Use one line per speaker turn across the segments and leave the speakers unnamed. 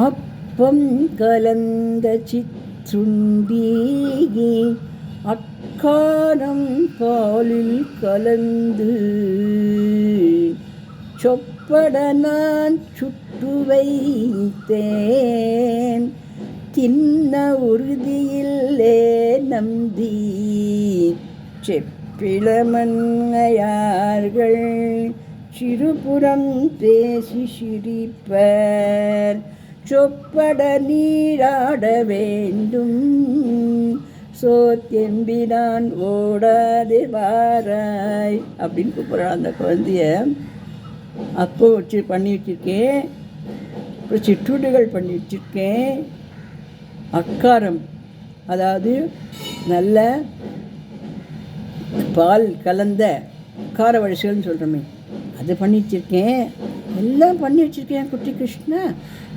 அப்பம் கலந்த சிற்றுண்டி அக்காரம் பாலில் கலந்து சொப்பட நான் சுட்டு வைத்தேன் தின்ன உறுதியில்லே நம்பி செப்பிளமன்னையார்கள் சிறுபுறம் பேசி சிரிப்பர் சொப்பட நீராட வேண்டும் சோத்தெம்பினான் ஓடாதே வாராய் அப்படின்னு கூப்பிட்றான் அந்த குழந்தைய. அப்போ வச்சு பண்ணி வச்சுருக்கேன், அப்புறம் சிற்றுண்டிகள் பண்ணி வச்சுருக்கேன், அக்காரம் அதாவது நல்ல பால் கலந்த கார வரிசைகள்னு சொல்கிறோமே அது பண்ணி வச்சுருக்கேன், எல்லாம் பண்ணி வச்சுருக்கேன் குட்டி கிருஷ்ணா.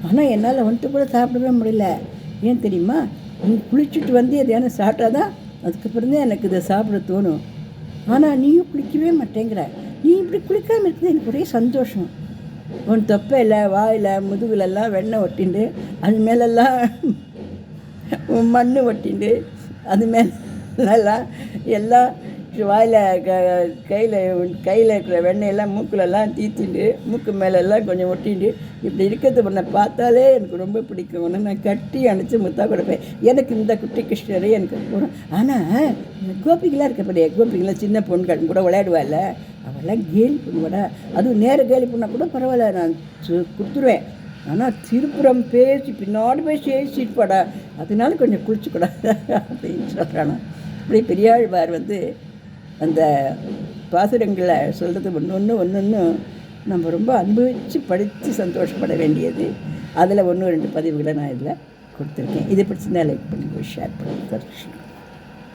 ஆனால் என்னால் வந்துட்டு கூட சாப்பிடவே முடியல. ஏன் தெரியுமா? நீ குளிச்சுட்டு வந்து எதையான சாப்பிட்டா தான் அதுக்கப்புறம் தான் எனக்கு இதை சாப்பிட தோணும். ஆனால் நீயும் குளிக்கவே மாட்டேங்கிற. நீ இப்படி குளிக்காமல் இருக்குது எனக்கு ஒரே சந்தோஷம். உன் தொப்பையில் வாயில் முதுகுலெல்லாம் வெண்ணெய் ஒட்டிண்டு அது மேலெல்லாம் மண் ஒட்டிண்டு அது மேலெல்லாம் எல்லாம் வாயில் கையில் இருக்கிற வெண்ணெயெல்லாம் மூக்கிலெல்லாம் தீத்திண்டு மூக்கு மேலெல்லாம் கொஞ்சம் ஒட்டிண்டு இப்படி இருக்கிறது உன்னை பார்த்தாலே எனக்கு ரொம்ப பிடிக்கும். ஒன்று நான் கட்டி அணைச்சி முத்தா கொடுப்பேன். எனக்கு இந்த குட்டி கிருஷ்ணரே எனக்கு போகிறோம். ஆனால் கோபிகளாக இருக்கப்படியே கோபிகளாக சின்ன பொண்கள் கூட விளையாடுவாள், அவெல்லாம் கேலி பண்ணுவாடா. அதுவும் நேரம் கேலி பண்ணால் கூட பரவாயில்ல, நான் கொடுத்துருவேன். ஆனால் திருப்புறம் பேசி பின்னாடி போய் சேசிட்டுப்பாடா, அதனால கொஞ்சம் குளிச்சுக்கூடாது அப்படின்னு சொல்கிறானா. இப்படி பெரியாழ்வார் அந்த பாசுரங்களை சொல்கிறது ஒன்று நம்ம ரொம்ப அனுபவித்து படித்து சந்தோஷப்பட வேண்டியது. அதில் 1-2 பதிவுகளை நான் இதில் கொடுத்துருக்கேன். இதை பிடிச்சிருந்தா லைக் பண்ணி ஷேர் பண்ணி தருஷன்.